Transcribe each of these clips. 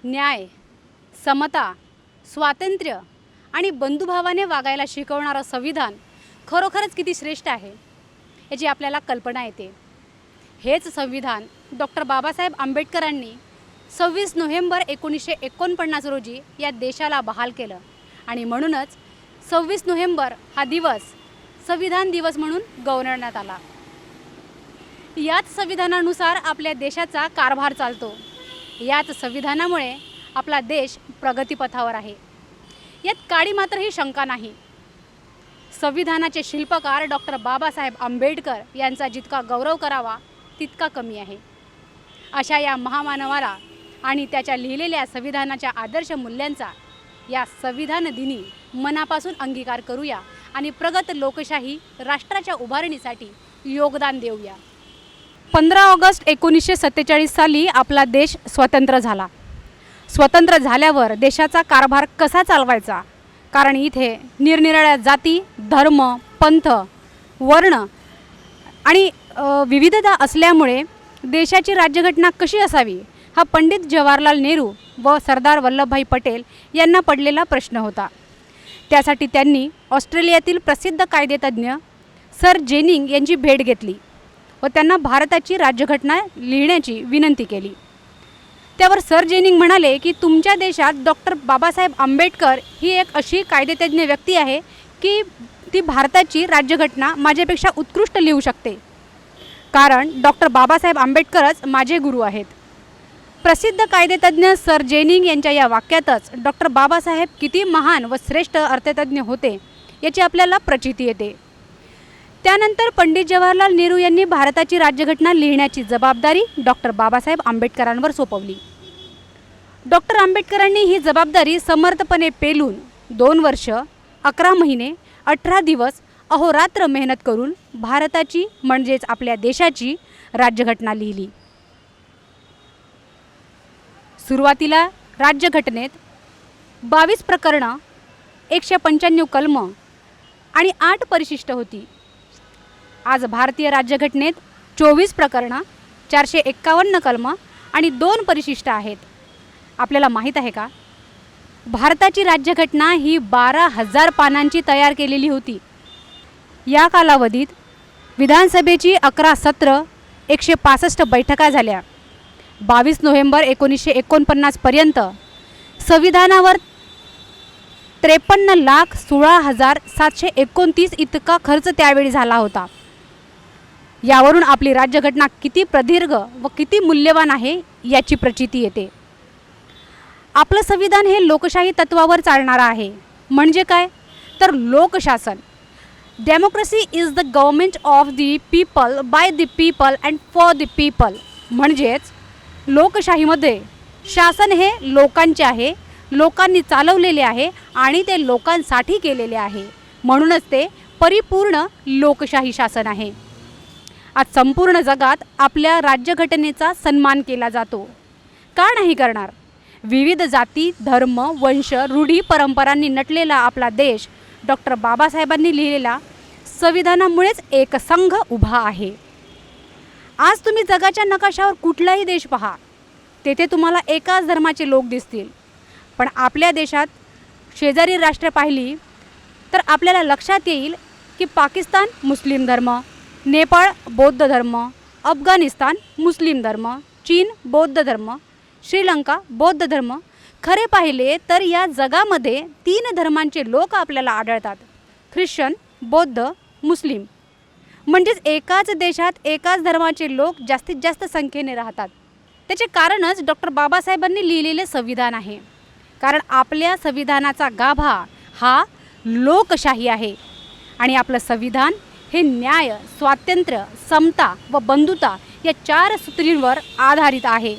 न्याय, समता, स्वातंत्र्य आणि बंधुभावाने वागायला शिकवणारं संविधान खरोखरच किती श्रेष्ठ आहे याची आपल्याला कल्पना येते. हेच संविधान डॉक्टर बाबासाहेब आंबेडकरांनी 26 नोव्हेंबर 1949 रोजी या देशाला बहाल केलं आणि म्हणूनच 26 नोव्हेंबर हा दिवस संविधान दिवस म्हणून गौरवण्यात आला. याच संविधानानुसार आपल्या देशाचा कारभार चालतो. याच संविधानामुळे आपला देश प्रगतीपथावर आहे, यात काळी मात्र ही शंका नाही. संविधानाचे शिल्पकार डॉक्टर बाबासाहेब आंबेडकर यांचा जितका गौरव करावा तितका कमी आहे. अशा या महामानवाला आणि त्याच्या लिहिलेल्या संविधानाच्या आदर्श मूल्यांचा या संविधान दिनी मनापासून अंगीकार करूया आणि प्रगत लोकशाही राष्ट्राच्या उभारणीसाठी योगदान देऊया. 15 ऑगस्ट 1947 साली आपला देश स्वतंत्र झाला. स्वतंत्र झाल्यावर देशाचा कारभार कसा चालवायचा, कारण इथे निरनिराळ्या जाती, धर्म, पंथ, वर्ण आणि विविधता असल्यामुळे देशाची राज्यघटना कशी असावी हा पंडित जवाहरलाल नेहरू व सरदार वल्लभभाई पटेल यांना पडलेला प्रश्न होता. त्यासाठी त्यांनी ऑस्ट्रेलियातील प्रसिद्ध कायदेतज्ञ सर जेनिंग यांची भेट घेतली व त्यांना भारताची राज्यघटना लिहिण्याची विनंती केली. त्यावर सर जेनिंग म्हणाले की तुमच्या देशात डॉक्टर बाबासाहेब आंबेडकर ही एक अशी कायदेतज्ञ व्यक्ती आहे की ती भारताची राज्यघटना माझ्यापेक्षा उत्कृष्ट लिहू शकते, कारण डॉक्टर बाबासाहेब आंबेडकरच माझे गुरु आहेत. प्रसिद्ध कायदेतज्ञ सर जेनिंग यांच्या या वाक्यातच डॉक्टर बाबासाहेब किती महान व श्रेष्ठ अर्थतज्ञ होते याची आपल्याला प्रचिती येते. त्यानंतर पंडित जवाहरलाल नेहरू यांनी भारताची राज्यघटना लिहिण्याची जबाबदारी डॉक्टर बाबासाहेब आंबेडकरांवर सोपवली. डॉक्टर आंबेडकरांनी ही जबाबदारी समर्थपणे पेलून 2 वर्ष 11 महिने 18 दिवस अहोरात्र मेहनत करून भारताची म्हणजेच आपल्या देशाची राज्यघटना लिहिली. सुरुवातीला राज्यघटनेत 22 प्रकरणं, 195 कलमं आणि 8 परिशिष्ट होती. आज भारतीय राज्यघटनेत 24 प्रकरणं, 451 कलमं आणि 2 परिशिष्ट आहेत. आपल्याला माहीत आहे का, भारताची राज्यघटना ही 12,000 पानांची तयार केलेली होती. या कालावधीत विधानसभेची 11 सत्र, 165 बैठका झाल्या. 22 नोव्हेंबर 1949 पर्यंत संविधानावर 53,16,729 इतका खर्च त्यावेळी झाला होता. यावरून आपली राज्यघटना किती प्रदीर्घ व किती मूल्यवान आहे याची प्रचिती येते. आपलं संविधान हे लोकशाही तत्वावर चालणारं आहे. म्हणजे काय, तर लोकशासन. Democracy is the government of the people, by the people and for the people. म्हणजेच लोकशाहीमध्ये शासन हे लोकांचे आहे, लोकांनी चालवलेले आहे आणि ते लोकांसाठी केलेले आहे. म्हणूनच ते परिपूर्ण लोकशाही शासन आहे. आज संपूर्ण जगात आपल्या राज्यघटनेचा सन्मान केला जातो. का नाही करणार? विविध जाती, धर्म, वंश, रूढी, परंपरांनी नटलेला आपला देश डॉक्टर बाबासाहेबांनी लिहिलेल्या संविधानामुळेच एक संघ उभा आहे. आज तुम्ही जगाच्या नकाशावर कुठलाही देश पहा, तेथे तुम्हाला एकाच धर्माचे लोक दिसतील. पण आपल्या देशात शेजारी राष्ट्रे पाहिली तर आपल्याला लक्षात येईल की पाकिस्तान मुस्लिम धर्म, नेपाळ बौद्ध धर्म, अफगाणिस्तान मुस्लिम धर्म, चीन बौद्ध धर्म, श्रीलंका बौद्ध धर्म. खरे पाहिले तर या जगामध्ये 3 धर्मांचे लोक आपल्याला आढळतात, ख्रिश्चन, बौद्ध, मुस्लिम. म्हणजेच एकाच देशात एकाच धर्माचे लोक जास्तीत जास्त संख्येने राहतात. त्याचे कारणच डॉक्टर बाबासाहेबांनी लिहिलेले संविधान आहे. कारण आपल्या संविधानाचा गाभा हा लोकशाही आहे आणि आपलं संविधान हे न्याय, स्वातंत्र्य, समता व बंधुता या 4 सूत्रींवर आधारित आहे.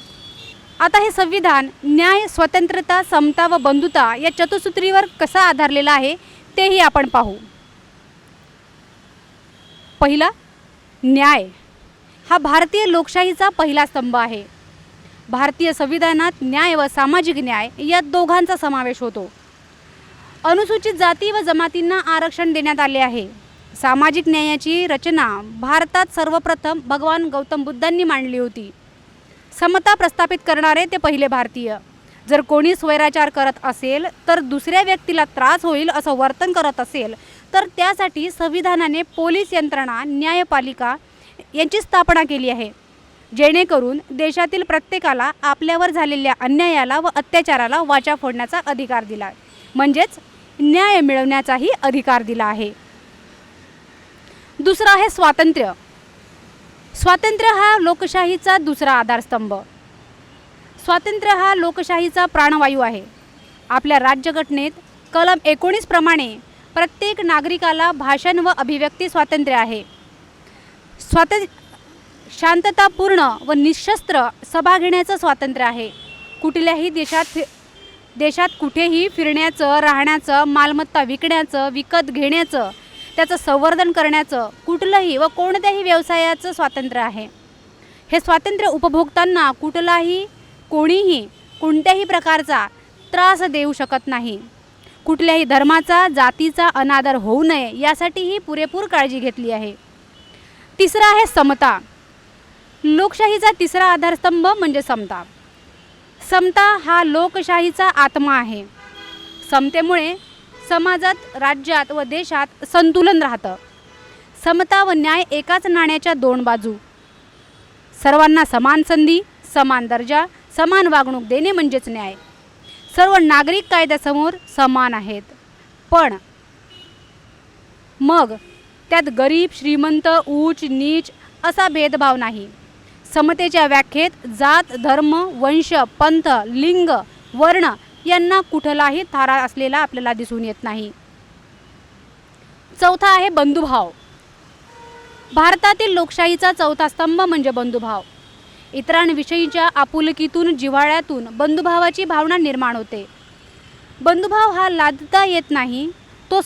आता हे संविधान न्याय, स्वतंत्रता, समता व बंधुता या चतुसूत्रीवर कसा आधारलेला आहे तेही आपण पाहू. पहिला, न्याय हा भारतीय लोकशाहीचा पहिला स्तंभ आहे. भारतीय संविधानात न्याय व सामाजिक न्याय या दोघांचा समावेश होतो. अनुसूचित जाती व जमातींना आरक्षण देण्यात आले आहे. सामाजिक न्यायाची रचना भारतात सर्वप्रथम भगवान गौतम बुद्धांनी मांडली होती. समता प्रस्थापित करणारे ते पहिले भारतीय. जर कोणी स्वैराचार करत असेल तर दुसऱ्या व्यक्तीला त्रास होईल असं वर्तन करत असेल तर त्यासाठी संविधानाने पोलीस यंत्रणा, न्यायपालिका यांची स्थापना केली आहे, जेणेकरून देशातील प्रत्येकाला आपल्यावर झालेल्या अन्यायाला व अत्याचाराला वाचा फोडण्याचा अधिकार दिला, म्हणजेच न्याय मिळवण्याचाही अधिकार दिला आहे. दुसरं आहे स्वातंत्र्य. स्वातंत्र्य हा लोकशाहीचा दुसरा आधारस्तंभ. स्वातंत्र्य हा लोकशाहीचा प्राणवायू आहे. आपल्या राज्यघटनेत कलम 19 प्रमाणे प्रत्येक नागरिकाला भाषण व अभिव्यक्ती स्वातंत्र्य आहे. शांततापूर्ण व निशस्त्र सभा घेण्याचं स्वातंत्र्य आहे. कुठल्याही देशात कुठेही फिरण्याचं, राहण्याचं, मालमत्ता विकण्याचं, विकत घेण्याचं, त्याचं संवर्धन करण्याचं, कुठलंही व कोणत्याही व्यवसायाचं स्वातंत्र्य आहे. हे स्वातंत्र्य उपभोगताना कोणीही कोणत्याही प्रकारचा त्रास देऊ शकत नाही. कुठल्याही धर्माचा, जातीचा अनादर होऊ नये यासाठीही पुरेपूर काळजी घेतली आहे. तिसरा आहे समता. लोकशाहीचा तिसरा आधारस्तंभ म्हणजे समता. समता हा लोकशाहीचा आत्मा आहे. समतेमुळे समाजात, राज्यात व देशात संतुलन राहतं. समता व न्याय एकाच नाण्याच्या दोन बाजू. सर्वांना समान संधी, समान दर्जा, समान वागणूक देणे म्हणजेच न्याय. सर्व नागरिक कायद्यासमोर समान आहेत, पण मग त्यात गरीब श्रीमंत, उच्च नीच असा भेदभाव नाही. समतेच्या व्याख्येत जात, धर्म, वंश, पंथ, लिंग, वर्ण यांना कुठलाही थारा असलेला आपल्याला दिसून येत नाही. चौथा आहे बंधुभाव. भारतातील लोकशाहीचा चौथा स्तंभ म्हणजे बंधुभाव. इतरांविषयीच्या आपुलकीतून, जिव्हाळ्यातून बंधुभावाची भावना निर्माण होते. बंधुभाव हा लादता येत नाही, तो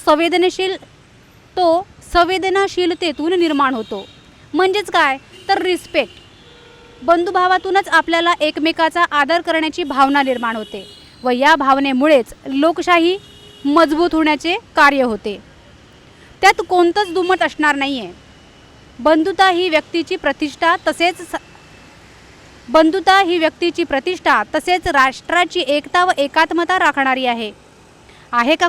संवेदनशीलतेतून निर्माण होतो. म्हणजेच काय तर रिस्पेक्ट. बंधुभावातूनच आपल्याला एकमेकाचा आदर करण्याची भावना निर्माण होते व या भावनेमुळेच लोकशाही मजबूत होण्याचे कार्य होते. त्यात कोणतंच दुमत असणार नाही आहे. बंधुता ही व्यक्तीची प्रतिष्ठा तसेच राष्ट्राची एकता व एकात्मता राखणारी आहे. आहे का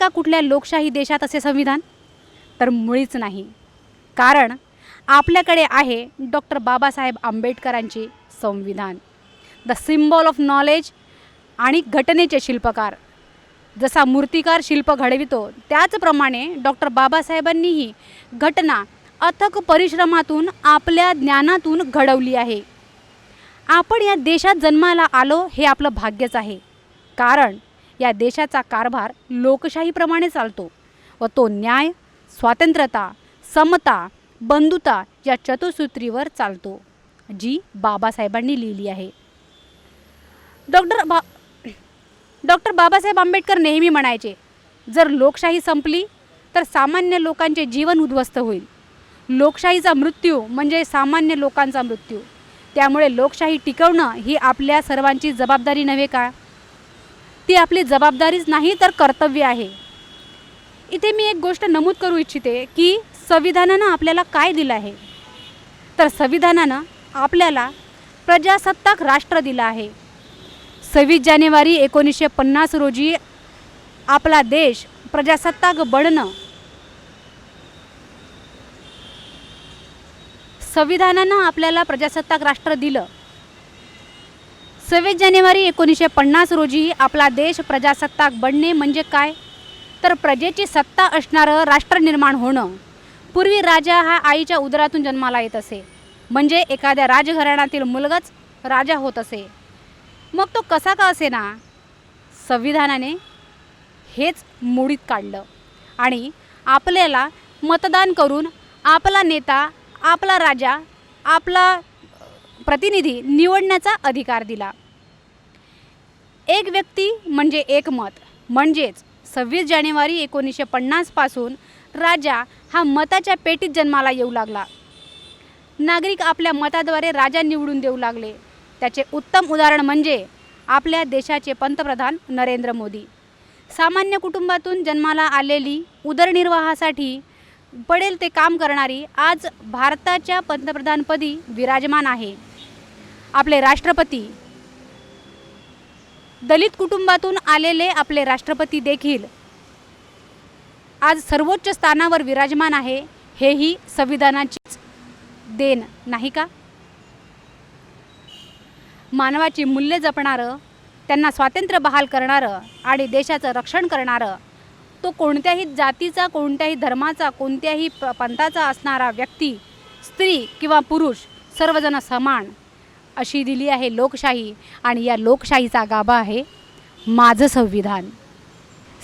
कुठल्या लोकशाही देशात असे संविधान? तर मुळीच नाही. कारण आपल्याकडे आहे डॉक्टर बाबासाहेब आंबेडकरांचे संविधान, द सिम्बॉल ऑफ नॉलेज आणि घटनेचे शिल्पकार. जसा मूर्तिकार शिल्प घडवितो त्याचप्रमाणे डॉक्टर बाबासाहेबांनीही घटना अथक परिश्रमातून, आपल्या ज्ञानातून घडवली आहे. आपण या देशात जन्माला आलो हे आपलं भाग्यच आहे. कारण या देशाचा कारभार लोकशाहीप्रमाणे चालतो व तो न्याय, स्वातंत्र्यता, समता, बंधुता या चतुसूत्रीवर चालतो, जी बाबासाहेबांनी लिहिली आहे. डॉक्टर बाबासाहेब आंबेडकर नेहमी म्हणायचे, जर लोकशाही संपली तर सामान्य लोकांचे जीवन उद्ध्वस्त होईल. लोकशाहीचा मृत्यू म्हणजे सामान्य लोकांचा मृत्यू. त्यामुळे लोकशाही टिकवणं ही आपल्या सर्वांची जबाबदारी नव्हे का? ती आपली जबाबदारीच नाही तर कर्तव्य आहे. इथे मी एक गोष्ट नमूद करू इच्छिते की संविधानानं आपल्याला काय दिलं आहे. तर संविधानानं आपल्याला प्रजासत्ताक राष्ट्र दिलं आहे. 26 जानेवारी 1950 रोजी आपला देश प्रजासत्ताक बनणं संविधानानं आपल्याला प्रजासत्ताक राष्ट्र दिलं. 26 जानेवारी 1950 रोजी आपला देश प्रजासत्ताक बनणे म्हणजे काय तर प्रजेची सत्ता असणारं राष्ट्र निर्माण होणं. पूर्वी राजा हा आईच्या उदरातून जन्माला येत असे, म्हणजे एखाद्या राजघराण्यातील मुलगाच राजा होत असे. मग तो कसा का असेना, संविधानाने हेच मोडीत काढलं आणि आपल्याला मतदान करून आपला नेता, आपला राजा, आपला प्रतिनिधी निवडण्याचा अधिकार दिला. एक व्यक्ती म्हणजे एक मत. म्हणजेच 26 जानेवारी 1950 पासून राजा हा मताच्या पेटीत जन्माला येऊ लागला. नागरिक आपल्या मताद्वारे राजा निवडून देऊ लागले. त्याचे उत्तम उदाहरण म्हणजे आपल्या देशाचे पंतप्रधान नरेंद्र मोदी. सामान्य कुटुंबातून जन्माला आलेली, उदरनिर्वाहासाठी पडेल ते काम करणारी आज भारताच्या पंतप्रधानपदी विराजमान आहे. आपले राष्ट्रपती दलित कुटुंबातून आलेले आपले राष्ट्रपती देखील आज सर्वोच्च स्थानावर विराजमान आहे, हेही संविधानाचीच देण नाही का? मानवाची मूल्ये जपणारं, त्यांना स्वातंत्र्य बहाल करणारं आणि देशाचं रक्षण करणारं, तो कोणत्याही जातीचा, कोणत्याही धर्माचा, कोणत्याही पंथाचा असणारा व्यक्ती, स्त्री किंवा पुरुष सर्वजण समान अशी दिली आहे लोकशाही. आणि या लोकशाहीचा गाभा आहे माझं संविधान.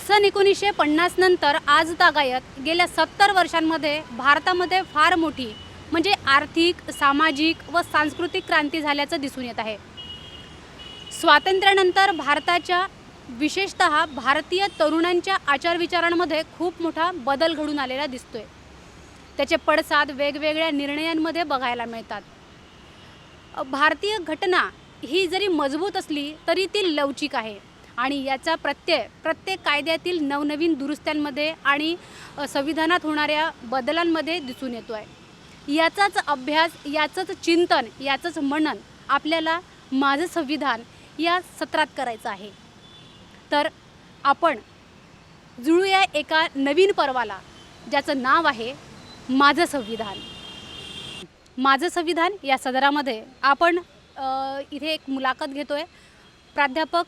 सन 1950 नंतर आजतागायत गेल्या 70 वर्षांमध्ये भारतामध्ये फार मोठी म्हणजे आर्थिक, सामाजिक व सांस्कृतिक क्रांती झाल्याचं दिसून येत आहे. स्वातंत्र्यानंतर भारताच्या विशेषतः भारतीय तरुणांच्या आचारविचारांमध्ये खूप मोठा बदल घडून आलेला दिसतोय. त्याचे पडसाद वेगवेगळ्या निर्णयांमध्ये बघायला मिळतात. भारतीय घटना ही जरी मजबूत असली तरी ती लवचिक आहे आणि याचा प्रत्येक कायद्यातील नवनवीन दुरुस्त्यांमध्ये आणि संविधानात होणाऱ्या बदलांमध्ये दिसून येतो आहे. याचाच अभ्यास, याचंच चिंतन, याचंच मनन आपल्याला माझं संविधान या सत्रात करायचं आहे. तर आपण जुळूया एका नवीन पर्वाला, ज्याचं नाव आहे माझं संविधान. माझं संविधान या सदरामध्ये आपण इथे एक मुलाखत घेतो आहे प्राध्यापक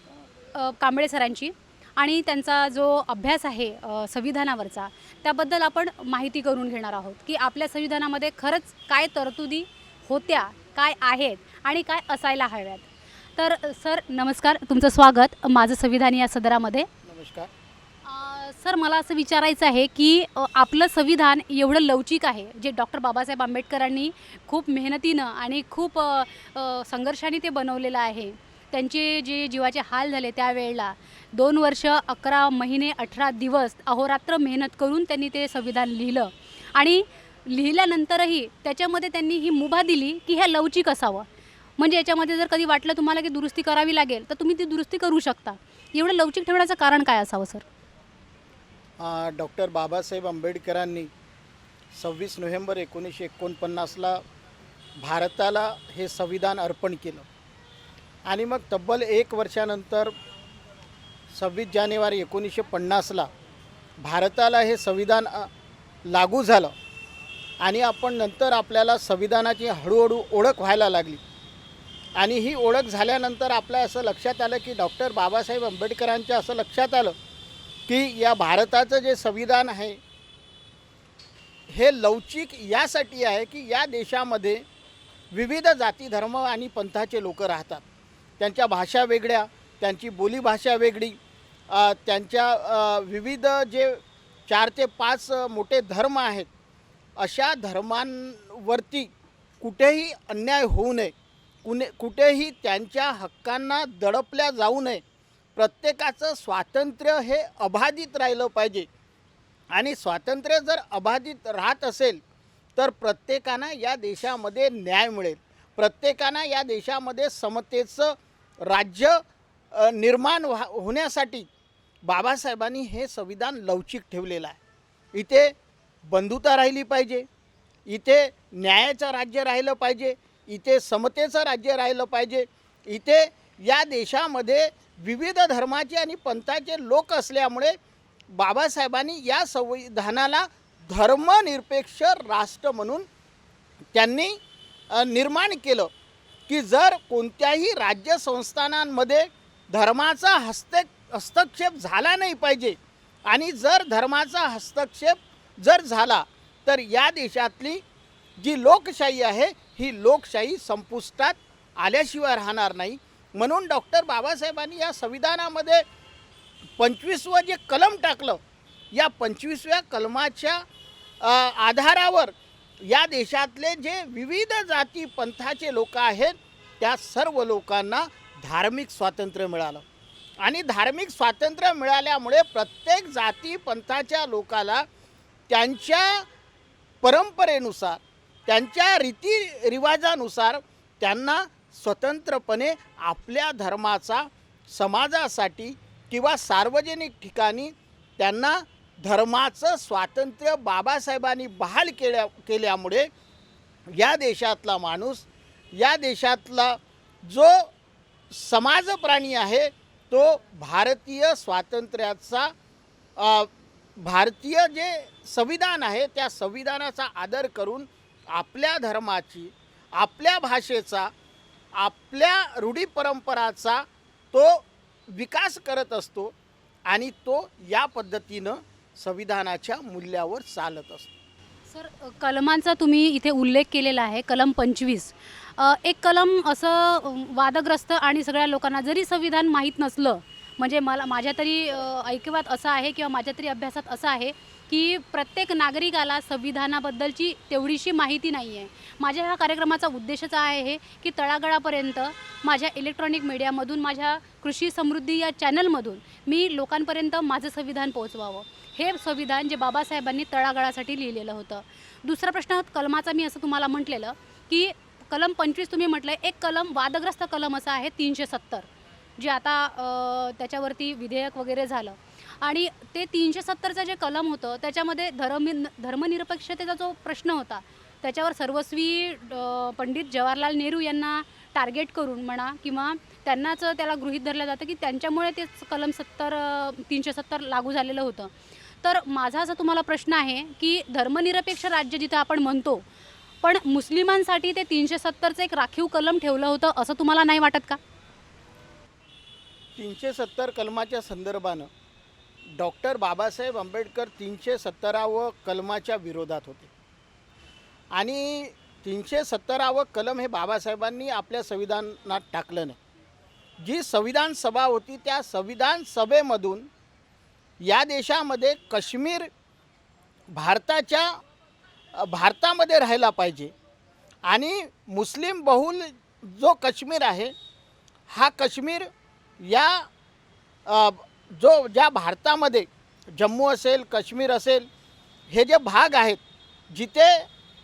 कांबळे सरांची, आणि त्यांचा जो अभ्यास आहे संविधानावरचा त्याबद्दल आपण माहिती करून घेणार आहोत की आपल्या संविधानामध्ये खरंच काय तरतुदी होत्या, काय आहेत आणि काय असायला हव्यात. तर सर नमस्कार, तुमचं स्वागत माझं संविधान या सदरामध्ये. नमस्कार. सर मला असं विचारायचं आहे की आपलं संविधान एवढं लवचिक आहे, जे डॉक्टर बाबासाहेब आंबेडकरांनी खूप मेहनतीनं आणि खूप संघर्षाने ते बनवलेलं आहे. त्यांचे जे जीवाचे हाल झाले त्यावेळेला 2 वर्ष 11 महिने 18 दिवस अहोरात्र मेहनत करून त्यांनी ते संविधान लिहिलं आणि लिहिल्यानंतरही त्याच्यामध्ये त्यांनी ही मुभा दिली की हे लवचिक असावं. म्हणजे याच्यामध्ये जर कधी वाटलं तुम्हाला की दुरुस्ती करावी लागेल तर तुम्ही ती दुरुस्ती करू शकता. एवढं लवचिक ठेवण्याचं कारण काय असावं सर? डॉक्टर बाबासाहेब आंबेडकरांनी 26 नोव्हेंबर 1949ला भारताला हे संविधान अर्पण केलं आणि मग तब्बल 1 वर्षानंतर 26 जानेवारी 1950ला भारताला हे संविधान लागू झालं आणि आपण नंतर आपल्याला संविधानाची हळूहळू ओळख व्हायला लागली. आणि ही ओळख झाल्यानंतर आपल्या असं लक्षात आलं की डॉक्टर बाबासाहेब आंबेडकरांच्या असं लक्षात आलं की या भारताचं जे संविधान आहे हे लवचिक यासाठी आहे की या देशामध्ये विविध जाती, धर्म आणि पंथाचे लोक राहतात. त्यांच्या भाषा वेगळ्या, त्यांची बोलीभाषा वेगळी, त्यांच्या विविध जे 4 ते 5 मोठे धर्म आहेत, अशा धर्मांवरती कुठेही अन्याय होऊ नये, कुठेही त्यांच्या हक्कांना दडपल्या जाऊ नये. प्रत्येकाचं स्वातंत्र्य हे अबाधित राहिलं पाहिजे आणि स्वातंत्र्य जर अबाधित राहत असेल तर प्रत्येकांना या देशामध्ये न्याय मिळेल. प्रत्येकांना या देशामध्ये समतेचं राज्य निर्माण होण्यासाठी बाबासाहेबांनी हे संविधान लवचिक ठेवलेलं आहे. इथे बंधुता राहिली पाहिजे, इथे न्यायाचं राज्य राहिलं पाहिजे, इथे समतेचं राज्य राहिलं पाहिजे. इथे या देशामध्ये विविध धर्माचे आणि पंथाचे लोक असल्यामुळे बाबासाहेबांनी या संविधानाला धर्मनिरपेक्ष राष्ट्र म्हणून त्यांनी निर्माण केलं की जर कोणत्याही राज्य संस्थानांमध्ये धर्माचा हस्तक्षेप झाला नाही पाहिजे आणि जर धर्माचा हस्तक्षेप जर झाला तर या देशातली जी लोकशाही आहे ही लोकशाही संपुष्टात आल्याशिवाय राहणार नाही. म्हणून डॉक्टर बाबासाहेबांनी या संविधानामध्ये 25वं जे कलम टाकलं, या 25व्या कलमाच्या आधारावर या देशातले जे विविध जाती पंथाचे लोक आहेत त्या सर्व लोकांना धार्मिक स्वातंत्र्य मिळालं. आणि धार्मिक स्वातंत्र्य मिळाल्यामुळे प्रत्येक जाती पंथाच्या लोकाला त्यांच्या परंपरेनुसार, त्यांच्या रीतिरिवाजानुसार त्यांना स्वतंत्रपणे आपल्या धर्माचा समाजासाठी किंवा सार्वजनिक ठिकाणी त्यांना धर्माचं स्वातंत्र्य बाबासाहेबांनी बहाल केल्यामुळे या देशातला माणूस, या देशातला जो समाज प्राणी आहे तो भारतीय स्वातंत्र्याचा भारतीय जे संविधान आहे त्या संविधानाचा आदर करून आपल्या धर्माची, आपल्या भाषेचा, आपल्या रूढी परंपराचा तो विकास करत असतो आणि तो या पद्धतीनं संविधानाच्या मूल्यावर चालत असतो. सर, कलमांचा तुम्ही इथे उल्लेख केलेला आहे, कलम 25. एक कलम असं वादग्रस्त आणि सगळ्या लोकांना जरी संविधान माहीत नसलं, म्हणजे माझ्या तरी ऐकिवात असं आहे किंवा माझ्या तरी अभ्यासात असं आहे की प्रत्येक नागरिकाला संविधानाबद्दलची तेवढीशी माहिती नाही आहे. माझ्या ह्या कार्यक्रमाचा उद्देशच आहे की तळागाळापर्यंत माझ्या इलेक्ट्रॉनिक मीडियामधून, माझ्या कृषी समृद्धी या चॅनलमधून मी लोकांपर्यंत माझं संविधान पोहोचवावं. हे संविधान जे बाबासाहेबांनी तळागाळासाठी लिहिलेलं होतं. दुसरा प्रश्न कलमाचा मी असं तुम्हाला म्हटलेलं की कलम 25 तुम्ही म्हटलं, एक कलम वादग्रस्त कलम असा आहे 370, जे आता त्याच्यावरती विधेयक वगैरे झालं. आणि ते 370चं जे कलम होतं त्याच्यामध्ये धर्मनिरपेक्षतेचा जो प्रश्न होता त्याच्यावर सर्वस्वी पंडित जवाहरलाल नेहरू यांना टार्गेट करून म्हणा किंवा त्याला गृहीत धरलं जातं की त्यांच्यामुळे ते कलम 370 लागू झालेलं होतं. तर माझा असा तुम्हाला प्रश्न आहे की धर्मनिरपेक्ष राज्य जिथं आपण म्हणतो, पण मुस्लिमांसाठी ते 370चं एक राखीव कलम ठेवलं होतं असं तुम्हाला नाही वाटत का? 370 कलमाच्या संदर्भानं डॉक्टर बाबासाहेब आंबेडकर 370व कलमाच्या विरोधात होते आणि 370व कलम हे बाबासाहेबांनी आपल्या संविधानात टाकलं नाही. जी संविधान सभा होती त्या संविधान सभेमधून या देशामध्ये काश्मीर भारतामध्ये राहायला पाहिजे आणि मुस्लिम बहुल जो काश्मीर आहे हा काश्मीर या ज्या भारतामध्ये जम्मू असेल, काश्मीर असेल, हे जे भाग आहेत जिथे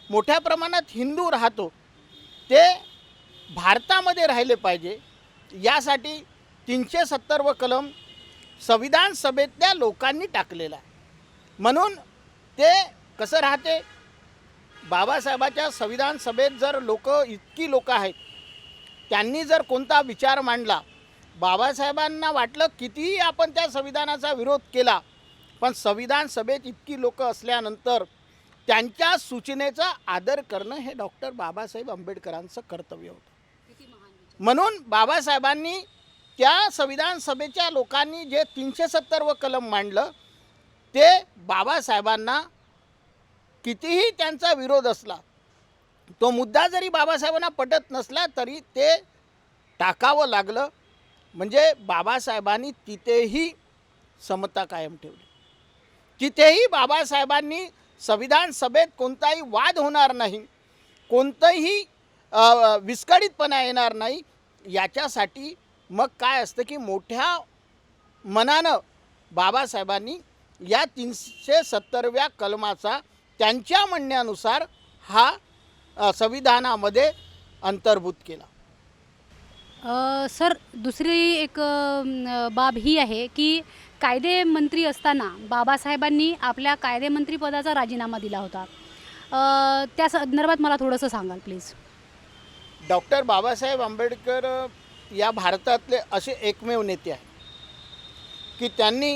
मोठ्या प्रमाणात हिंदू राहतो ते भारतामध्ये राहिले पाहिजे, यासाठी 370व कलम संविधान सभेतल्या लोकांनी टाकलेला आहे. म्हणून ते कसं राहते, बाबासाहेबाच्या संविधान सभेत जर इतकी लोक आहेत, त्यांनी जर कोणता विचार मांडला, बाबासाहेबांना वाटलं कितीही आपण त्या संविधानाचा विरोध केला, पण संविधान सभेत इतकी लोक असल्यानंतर त्यांच्या सूचनेचा आदर करणं हे डॉक्टर बाबासाहेब आंबेडकरांचं कर्तव्य होतं. म्हणून बाबासाहेबांनी त्या संविधान सभेच्या लोकांनी जे 370व कलम मांडलं ते बाबासाहेबांना कितीही त्यांचा विरोध असला, तो मुद्दा जरी बाबासाहेबांना पटत नसला तरी ते टाकावं लागलं. म्हणजे बाबासाहेबांनी तिथेही समता कायम ठेवली. तिथेही बाबासाहेबांनी संविधान सभेत कोणताही वाद होणार नाही, कोणतंही विस्कळीतपणा येणार नाही, याच्यासाठी मग काय असतं की मोठ्या मनानं बाबासाहेबांनी या 370व्या कलमाचा त्यांच्या म्हणण्यानुसार हा संविधानामध्ये अंतर्भूत केला. सर, दुसरी एक बाब ही आहे की कायदेमंत्री असताना बाबासाहेबांनी आपल्या कायदेमंत्रीपदाचा राजीनामा दिला होता. त्या संदर्भात मला थोडंसं सांगाल प्लीज. डॉक्टर बाबासाहेब आंबेडकर या भारतातले असे एकमेव नेते आहेत की त्यांनी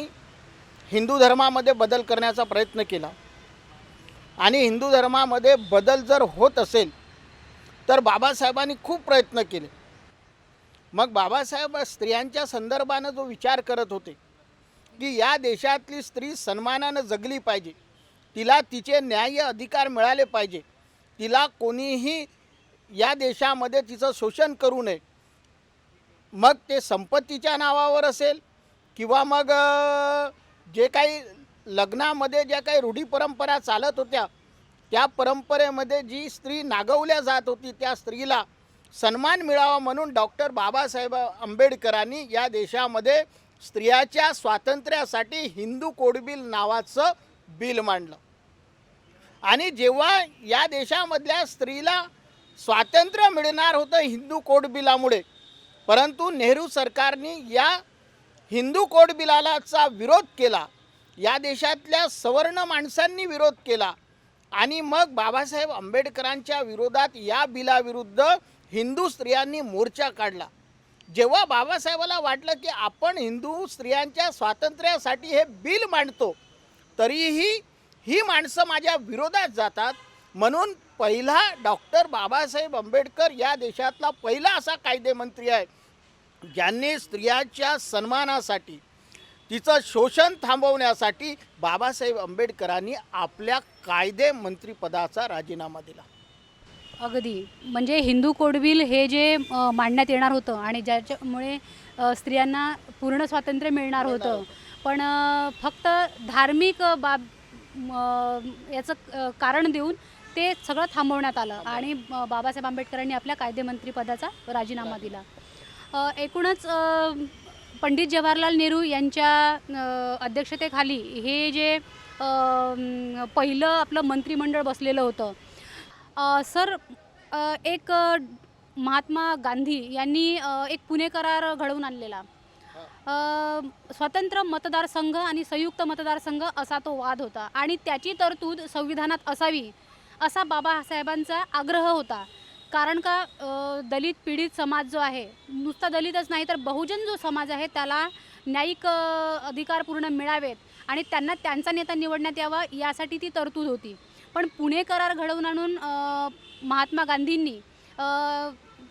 हिंदू धर्मामध्ये बदल करण्याचा प्रयत्न केला आणि हिंदू धर्मामध्ये बदल जर होत असेल तर बाबासाहेबांनी खूप प्रयत्न केले. मग बाबासाहेब स्त्रियांच्या संदर्भानं जो विचार करत होते की या देशातली स्त्री सन्मानानं जगली पाहिजे, तिला तिचे न्याय्य अधिकार मिळाले पाहिजे, तिला कोणीही या देशामध्ये तिचं शोषण करू नये, मग ते संपत्तीच्या नावावर असेल किंवा मग जे काही लग्नामध्ये ज्या काही रूढी परंपरा चालत होत्या त्या परंपरेमध्ये जी स्त्री नागवल्या जात होती त्या स्त्रीला सन्मान मिळावा म्हणून डॉक्टर बाबासाहेब आंबेडकरांनी या देशामध्ये स्त्रियाच्या स्वातंत्र्यासाठी हिंदू कोड बिल नावाचं बिल मांडलं. आणि जेव्हा या देशामधल्या स्त्रीला स्वातंत्र्य मिळणार होतं हिंदू कोड बिलामुळे, परंतु नेहरू सरकारने या हिंदू कोड बिलाचा विरोध केला, या देशातल्या सवर्ण माणसांनी विरोध केला आणि मग बाबासाहेब आंबेडकरांच्या विरोधात या बिलाविरुद्ध हिंदू स्त्रियांनी मोर्चा काढला. जेव्हा बाबासाहेबाला वाटलं की आपण हिंदू स्त्रियांच्या स्वातंत्र्यासाठी हे बिल मांडतो, तरीही ही माणसं माझ्या विरोधात जातात, म्हणून पहिला डॉक्टर बाबासाहेब आंबेडकर या देशातला पहिला असा कायदेमंत्री आहे ज्यांनी स्त्रियांच्या सन्मानासाठी, तिचं शोषण थांबवण्यासाठी बाबासाहेब आंबेडकरांनी आपल्या कायदेमंत्रीपदाचा राजीनामा दिला. अगदी म्हणजे हिंदू कोड बिल हे जे मांडण्यात येणार होतं आणि ज्याच्यामुळे स्त्रियांना पूर्ण स्वातंत्र्य मिळणार होतं, पण फक्त धार्मिक बाब याचं कारण देऊन ते सगळं थांबवण्यात आलं आणि बाबासाहेब आंबेडकरांनी आपल्या कायदेमंत्री पदाचा राजीनामा दिला. एकूणच पंडित जवाहरलाल नेहरू यांच्या अध्यक्षतेखाली हे जे पहिलं आपलं मंत्रिमंडळ बसलेलं होतं, सर एक महात्मा गांधी यांनी एक पुणे करार घडवून आणलेला. स्वतंत्र मतदारसंघ आणि संयुक्त मतदारसंघ असा तो वाद होता आणि त्याची तरतूद संविधानात असावी असा बाबासाहेबांचा आग्रह होता. कारण का दलित पीडित समाज जो आहे, नुसता दलितच नाही तर बहुजन जो समाज आहे त्याला न्यायिक अधिकार पूर्ण मिळावेत आणि त्यांना त्यांचा नेता निवडण्यात यावा यासाठी ती तरतूद होती. पण पुणे करार घडवून आणून महात्मा गांधींनी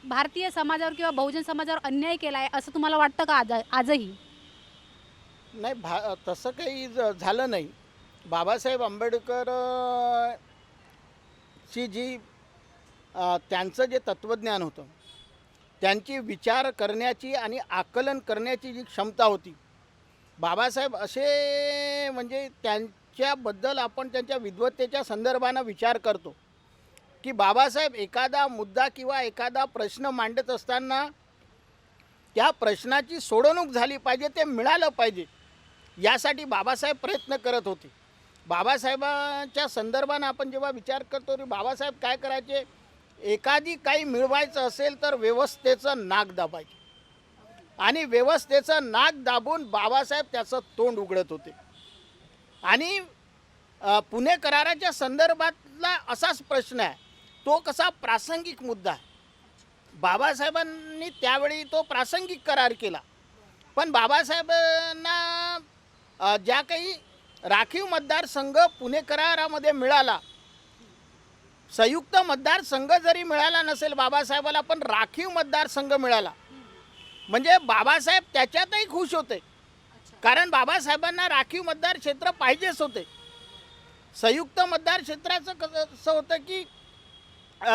भारतीय समाजावर किंवा बहुजन समाजावर अन्याय केला आहे असं तुम्हाला वाटतं का आजही? नाही, तसं काही झालं नाही. बाबासाहेब आंबेडकर ची जी त्यांचं जे तत्त्वज्ञान होतं, त्यांची विचार करण्याची आणि आकलन करण्याची जी क्षमता होती, बाबासाहेब असे म्हणजे त्यांच्याबद्दल आपण त्यांच्या विद्वत्तेच्या संदर्भानं विचार करतो की बाबासाहेब एखादा मुद्दा किंवा एखादा प्रश्न मांडत असताना त्या प्रश्नाची सोडवणूक झाली पाहिजे, ते मिळालं पाहिजे, यासाठी बाबासाहेब प्रयत्न करत होते. बाबासाहेबांच्या संदर्भानं आपण जेव्हा विचार करतो की बाबासाहेब काय करायचे, एखादी काही मिळवायचं असेल तर व्यवस्थेचं नाक दाबायचे आणि व्यवस्थेचं नाक दाबून बाबासाहेब त्याचं तोंड उघडत होते. आणि पुणे कराराच्या संदर्भातला असाच प्रश्न आहे, तो कसा प्रासंगिक मुद्दा आहे. बाबासाहेबांनी त्यावेळी तो प्रासंगिक करार केला, पण बाबासाहेबांना ज्या काही राखीव मतदारसंघ पुणे करारामध्ये मिळाला, संयुक्त मतदारसंघ जरी मिळाला नसेल बाबासाहेबाला, पण राखीव मतदारसंघ मिळाला, म्हणजे बाबासाहेब त्याच्यातही खुश होते. कारण बाबासाहेबांना राखीव मतदार क्षेत्र पाहिजेच होते. संयुक्त मतदार क्षेत्राचं कसं होतं की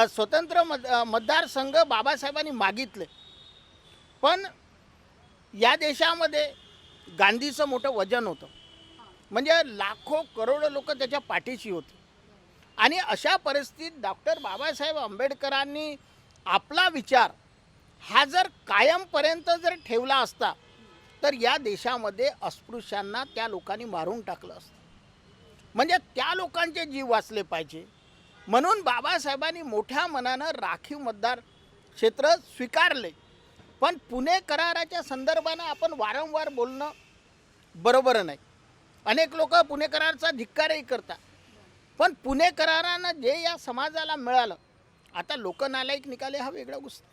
स्वतंत्र मतदारसंघ बाबासाहेबांनी मागितले, पण या देशामध्ये गांधीचं मोठं वजन होतं, म्हणजे लाखो करोडो लोक त्याच्या पाठीशी होते. आणि अशा परिस्थितीत डॉक्टर बाबासाहेब आंबेडकरांनी आपला विचार हा जर कायमपर्यंत जर ठेवला असता तर या देशामध्ये अस्पृश्यांना त्या लोकांनी मारून टाकलं असतं. म्हणजे त्या लोकांचे जीव वाचले पाहिजे म्हणून बाबासाहेबांनी मोठ्या मनानं राखीव मतदार क्षेत्र स्वीकारले. पण पुणे कराराच्या संदर्भानं आपण वारंवार बोलणं बरोबर नाही. अनेक लोक पुणे कराराचा धिक्कारही करतात, पण पुणे करारानं जे या समाजाला मिळालं, आता लोक नालायक निघाले हा वेगळा गोष्ट.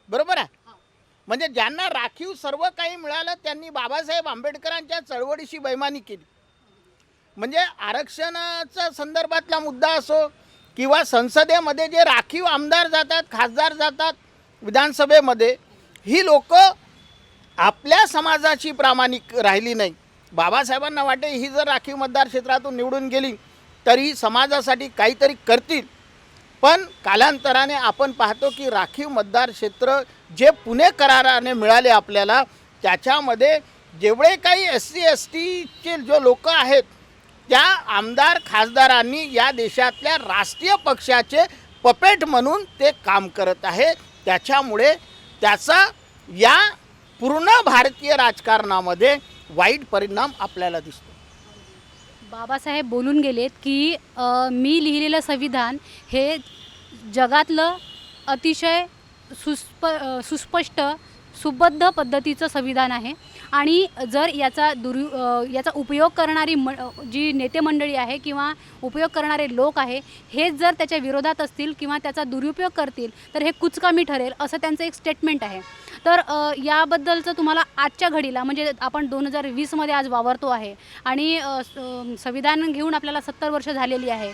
बरोबर आहे. म्हणजे ज्यांना राखीव सर्व काही मिळालं त्यांनी बाबासाहेब आंबेडकरांच्या चळवळीशी बैमानी केली. म्हणजे आरक्षणाचा संदर्भातला मुद्दा असो किंवा संसदेमध्ये जे राखीव आमदार जातात, खासदार जातात विधानसभेमध्ये, ही लोक आपल्या समाजाची प्रामाणिक राहिली नाही. बाबासाहेबांना वाटे ही जर राखीव मतदार क्षेत्रातून निवडून गेली तरी समाजासाठी काहीतरी करतील. पण कालांतराने आपण पाहतो की राखीव मतदार क्षेत्र जे पुणे कराराने मिळाले आपल्याला, त्याच्यामध्ये जेवढे काही SC STचे जो लोक आहेत त्या आमदार खासदारांनी या देशातल्या राष्ट्रीय पक्षाचे पपेट म्हणून ते काम करत आहे. त्याच्यामुळे त्याचा या पूर्ण भारतीय राजकारणामध्ये वाईट परिणाम आपल्याला दिसतो. बाबासाहेब बोलून गेलेत की मी लिहिलेलं संविधान हे जगातलं अतिशय सुस्पष्ट सुबद्ध पद्धतीचं संविधान आहे आणि जर याचा उपयोग करणारी जी नेते मंडळी आहे किंवा उपयोग करणारे लोक आहे हेच जर त्याच्या विरोधात असतील किंवा त्याचा दुरुपयोग करतील तर हे कुचकामी ठरेल असं त्यांचं एक स्टेटमेंट आहे. तर याबद्दलचं तुम्हाला आजच्या घडीला म्हणजे आपण 2020मध्ये आज वावरतो आहे आणि संविधान घेऊन आपल्याला 70 वर्ष झालेली आहे.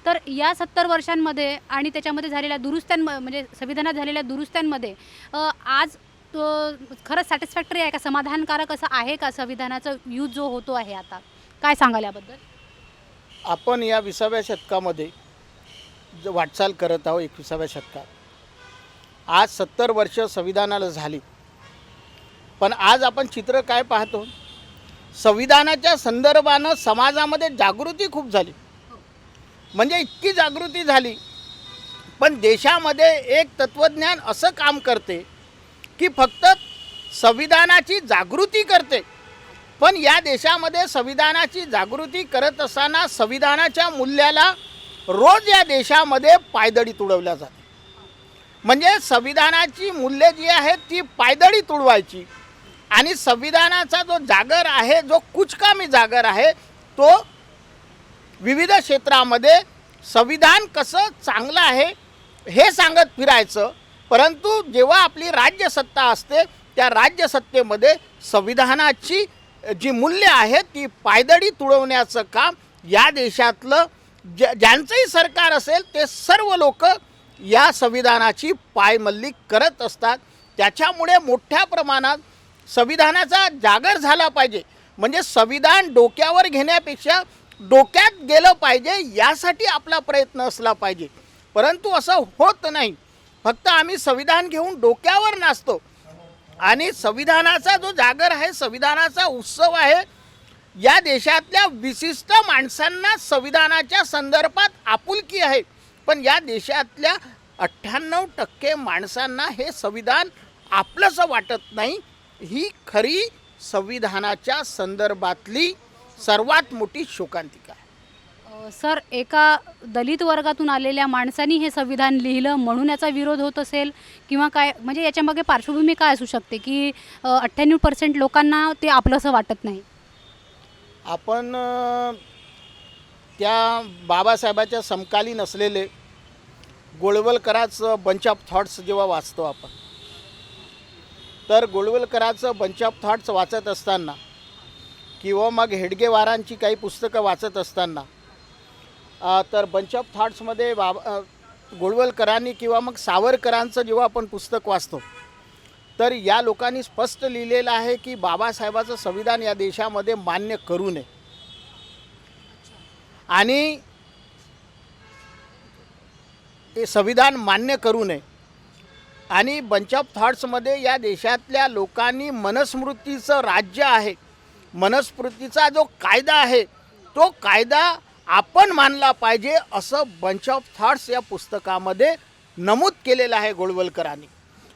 तर या 70 वर्षांमध्ये आणि त्याच्यामध्ये झालेल्या म्हणजे संविधानात झालेल्या दुरुस्त्यांमध्ये आज खरंच सॅटिस्फॅक्टरी आहे का, समाधानकारक असं आहे का संविधानाचा यूज जो होतो आहे आता, काय सांगाल याबद्दल? आपण या 20व्या शतकामध्ये जो वाटचाल करत आहोत 21व्या शतकात, आज 70 वर्ष संविधानाला झाली, पण आज आपण चित्र काय पाहतो, संविधानाच्या संदर्भानं समाजामध्ये जागृती खूप झाली, म्हणजे इतकी जागृती झाली, पण देशामध्ये एक तत्त्वज्ञान असं काम करते की फक्त संविधानाची जागृती करते, पण या देशामध्ये संविधानाची जागृती करत असताना संविधानाच्या मूल्याला रोज या देशामध्ये पायदळी तुडवल्या जाते. म्हणजे संविधानाची मूल्ये जी आहेत ती पायदळी तुडवायची आणि संविधानाचा जो जागर आहे, जो कुचकामी जागर आहे, तो विविध क्षेत्रामध्ये संविधान कसं चांगलं आहे हे सांगत फिरायचं. परंतु जेव्हा आपली राज्यसत्ता असते त्या राज्यसत्तेमध्ये संविधानाची जी मूल्य आहेत ती पायदळी तुडवण्याचं काम या देशातलं ज्यांचंही सरकार असेल ते सर्व लोक या संविधानाची पायमल्ली करत असतात. त्याच्यामुळे मोठ्या प्रमाणात संविधानाचा जागर झाला पाहिजे, म्हणजे संविधान डोक्यावर घेण्यापेक्षा डोक्यात गेलं पाहिजे यासाठी आपला प्रयत्न असला पाहिजे. परंतु असं होत नाही, फक्त आम्ही संविधान घेऊन डोक्यावर नाचतो आणि संविधानाचा जो जागर आहे, संविधानाचा उत्सव आहे, या देशातल्या विशिष्ट माणसांना संविधानाच्या संदर्भात आपुलकी आहे, पण या देशातल्या 98% माणसांना हे संविधान आपलंसं वाटत नाही. ही खरी संविधानाच्या संदर्भातली सर्वात मोठी शोकांतिका आहे. सर, एका दलित वर्गातून आलेल्या माणसांनी हे संविधान लिहिलं म्हणून याचा विरोध होत असेल किंवा काय, म्हणजे याच्यामागे पार्श्वभूमी काय असू शकते की 98% लोकांना ते आपलंसं वाटत नाही? आपण त्या बाबासाहेबाच्या समकालीन असलेले गोळवलकराचं बंच ऑफ थॉट्स जेव्हा वाचतो आपण, तर गोळवलकराचं बंच ऑफ थॉट्स वाचत असताना किंवा मग हेडगेवारांची काही पुस्तकं वाचत असताना, तर बंच ऑफ थॉट्समध्ये गोळवलकरांनी किंवा मग सावरकरांचं जेव्हा आपण पुस्तक वाचतो तर या लोकांनी स्पष्ट लिहिलेलं आहे की बाबासाहेबाचं संविधान या देशामध्ये मान्य करू नये आणि हे संविधान मान्य करू नये. आणि बंच ऑफ थॉट्समध्ये या देशातल्या लोकांनी मनुस्मृतीचं राज्य आहे, मनुस्मृतीचा जो कायदा आहे तो कायदा आपण मानला पाहिजे असं बंच ऑफ थॉट्स या पुस्तकामध्ये नमूद केलेलं आहे गोळवलकरांनी.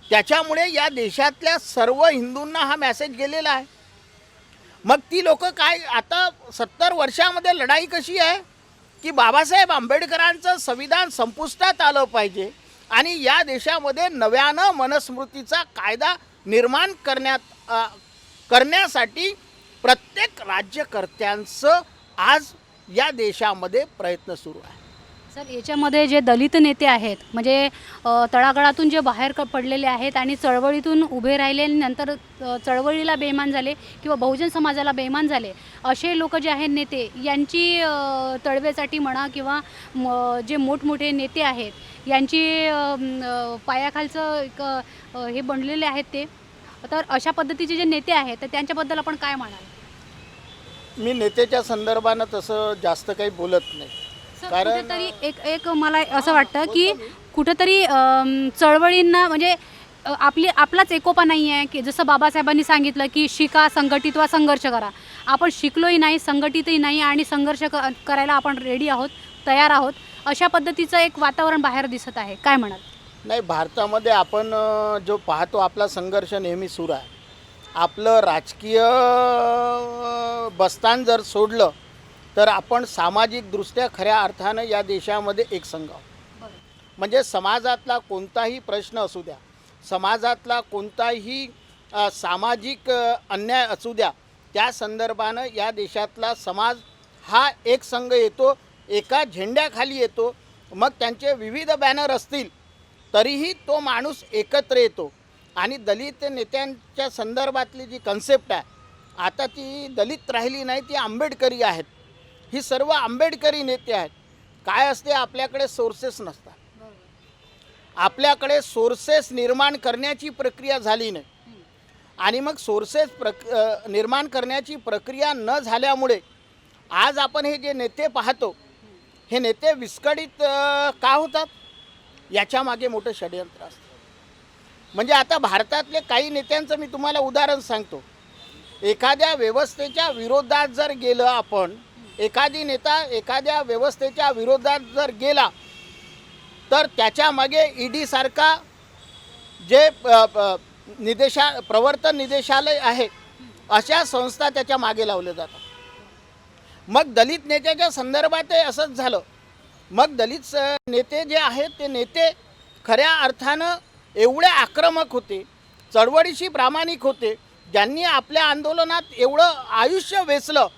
त्याच्यामुळे या देशातल्या सर्व हिंदूंना हा मेसेज गेलेला आहे. मग ती लोक काय, आता 70 वर्षामध्ये लढाई कशी आहे की बाबासाहेब आंबेडकरांचं संविधान संपुष्टात आलं पाहिजे आणि या देशामध्ये नव्यानं मनुस्मृतीचा कायदा निर्माण करण्यासाठी प्रत्येक राज्यकर्त्यांचं आज या देशामध्ये प्रयत्न सुरू आहे. सर, याच्यामध्ये जे दलित नेते आहेत म्हणजे तळागाळातून जे बाहेर पडलेले आहेत आणि चळवळीतून उभे राहिले, नंतर चळवळीला बेईमान झाले किंवा बहुजन समाजाला बेईमान झाले, असे लोक जे आहेत नेते, यांची तळवेसाठी म्हणा किंवा जे मोठमोठे नेते आहेत यांची पायाखालचं एक हे बनलेले आहेत ते, तर अशा पद्धतीचे जे नेते आहेत तर त्यांच्याबद्दल आपण काय म्हणाल? मी नेत्याच्या संदर्भानं तसं जास्त काही बोलत नाही, कारण कुठेतरी एक मला असं वाटतं की कुठेतरी चळवळींना म्हणजे आपलाच एकोपा नाही आहे की जसं बाबासाहेबांनी सांगितलं की शिका, संघटित वा संघर्ष करा. आपण शिकलोही नाही, संघटितही नाही आणि संघर्ष करायला आपण रेडी आहोत, तयार आहोत, अशा पद्धतीचं एक वातावरण बाहेर दिसत आहे. काय म्हणाल? नाही, भारतामध्ये आपण जो पाहतो आपला संघर्ष नेहमी सुरू आहे. आपलं राजकीय बस्तान जर सोडलं तर आपण सामाजिकदृष्ट्या खऱ्या अर्थानं या देशामध्ये एक संघ आहोत. म्हणजे समाजातला कोणताही प्रश्न असू द्या, समाजातला कोणताही सामाजिक अन्याय असू द्या, त्या संदर्भानं या देशातला समाज हा एक संघ येतो, एका झेंड्याखाली येतो. मग त्यांचे विविध बॅनर असतील तरीही तो माणूस एकत्र येतो. आणि दलित नेत्यांच्या संदर्भातली जी कन्सेप्ट आहे, आता ती दलित राहिली नाही, ती आंबेडकरी आहेत. ही सर्व आंबेडकरी नेते आहेत. काय असते, आपल्याकडे सोर्सेस नसतात. आपल्याकडे सोर्सेस निर्माण करण्याची प्रक्रिया झाली नाही. आणि मग सोर्सेस निर्माण करण्याची प्रक्रिया न झाल्यामुळे आज आपण हे जे नेते पाहतो, हे नेते विस्कळीत का होतात, याच्या मागे मोठं षडयंत्र असतं. म्हणजे आता भारतातले काही नेत्यांचं मी तुम्हाला उदाहरण सांगतो. एखाद्या व्यवस्थेच्या विरोधात जर गेलं आपण, एखादी नेता एखाद्या व्यवस्थेच्या विरोधात जर गेला तर त्याच्यामागे ईडी सारखा जे प्रवर्तन निदेशालय आहे, अशा संस्था त्याच्या मागे लावल्या जातात. मग दलित नेत्याच्या संदर्भातही असंच झालं. मग दलित नेते जे आहेत, ते नेते खऱ्या अर्थानं एवढे आक्रमक होते, चळवळीशी प्रामाणिक होते, ज्यांनी आपल्या आंदोलनात एवढं आयुष्य वेचलं.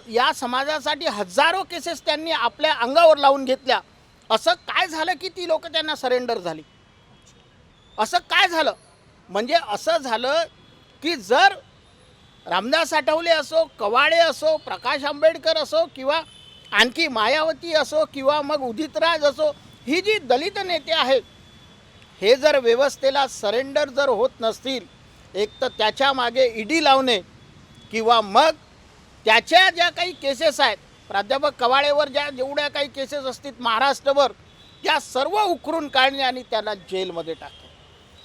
या समाजासाठी हजारो केसेस त्यांनी आपल्या अंगावर लावून घेतल्या. असं काय झालं की ती लोक त्यांना सरेंडर झाली? असं काय झालं? म्हणजे असं झालं की जर रामदास आठवले असो, कवाडे असो, प्रकाश आंबेडकर असो, किंवा आणखी मायावती असो, किंवा मग उदितराज असो, ही जी दलित नेते आहेत, हे जर व्यवस्थेला सरेंडर जर होत नसतील, एक तर त्याच्या मागे ईडी लावणे, किंवा मग त्याच्या ज्या काही केसेस आहेत, प्राध्यापक कवाडेवर जेवढ्या काही केसेस असतील महाराष्ट्रभर, त्या सर्व उकरून काढणे आणि त्याला जेलमध्ये टाकणे.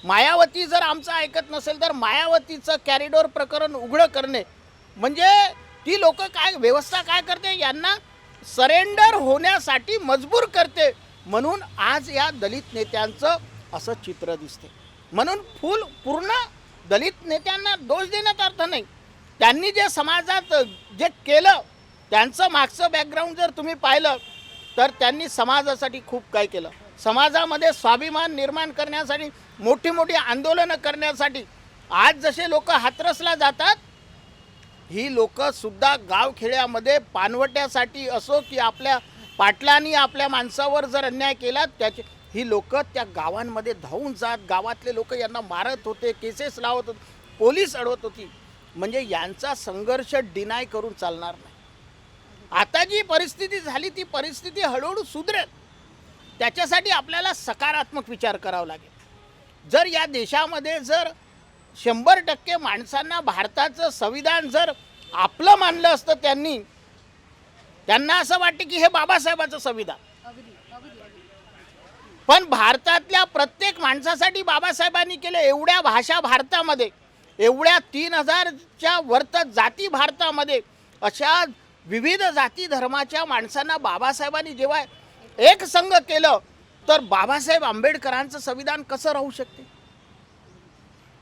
मायावती जर आमचं ऐकत नसेल तर मायावतीचं कॅरिडोर प्रकरण उघडं करणे. म्हणजे ती लोक काय, व्यवस्था काय करते, यांना सरेंडर होण्यासाठी मजबूर करते. म्हणून आज या दलित नेत्यांचं असं चित्र दिसते. म्हणून पूर्ण दलित नेत्यांना दोष देण्यात अर्थ नाही. त्यांनी जे समाजात जे केलं, त्यांचं मागचं बॅकग्राऊंड जर तुम्ही पाहिलं तर त्यांनी समाजासाठी खूप काय केलं. समाजामध्ये स्वाभिमान निर्माण करण्यासाठी, मोठी मोठी आंदोलनं करण्यासाठी. आज जसे लोक हाथरसला जातात, ही लोकसुद्धा गावखेड्यामध्ये पानवट्यासाठी असो की आपल्या पाटलांनी आपल्या माणसावर जर अन्याय केला, ही लोक त्या गावांमध्ये धावून जात, गावातले लोक यांना मारत होते, केसेस लावत होते, पोलीस अडवत होती. म्हणजे यांचा संघर्ष डिनाय करून चालणार नाही. आता जी परिस्थिती झाली, ती परिस्थिती हळूहळू सुधरेल. त्याच्यासाठी आपल्याला सकारात्मक विचार करावा लागेल. जर या देशामध्ये जर 100% माणसांना भारताचं संविधान जर आपलं मानलं असतं, त्यांना असं वाटतं की हे बाबासाहेबांचं संविधान. पण भारतातल्या प्रत्येक माणसासाठी बाबासाहेबांनी केले. एवढ्या भाषा भारतामध्ये, एवढ्या 3000च्या वर्त जाती भारतामध्ये, अशा विविध जाती धर्माच्या माणसांना बाबासाहेबांनी जेव्हा एक संघ केलं, तर बाबासाहेब आंबेडकरांचं संविधान कसं राहू शकते?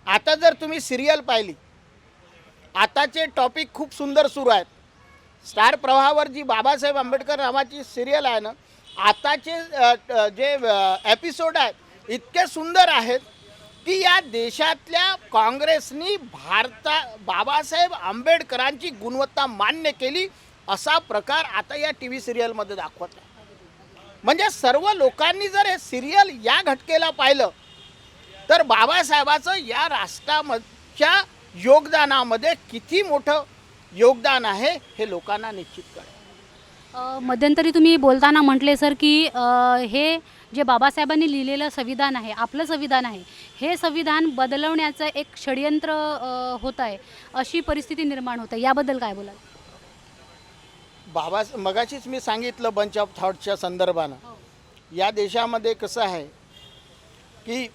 आता जर तुम्ही सिरियल पाहिली, आताचे टॉपिक खूप सुंदर सुरू आहेत. स्टार प्रवाहावर जी बाबासाहेब आंबेडकर नावाची सिरियल आहे ना, आताचे जे एपिसोड आहेत इतके सुंदर आहेत की या देशातल्या काँग्रेसनी बाबासाहेब आंबेडकरांची गुणवत्ता मान्य केली, असा प्रकार आता या टी व्ही सिरियलमध्ये दाखवतात. म्हणजे सर्व लोकांनी जर हे सिरियल या घटकेला पाहिलं तर बाबासाहेबाचं या राष्ट्राच्या योगदानामध्ये किती मोठं योगदान आहे हे लोकांना निश्चित कळेल. मध्यंतरी तुम्ही बोलताना म्हटले सर की हे जे बाबासाहेबांनी लिहिलेलं संविधान आहे, आपलं संविधान आहे, हे संविधान बदलवण्याचं एक षडयंत्र होत आहे, अशी परिस्थिती निर्माण होते. याबद्दल काय बोलाल? मगाशीच मी सांगितलं बंच ऑफ थॉट्सच्या संदर्भानं. या देशामध्ये कसं आहे की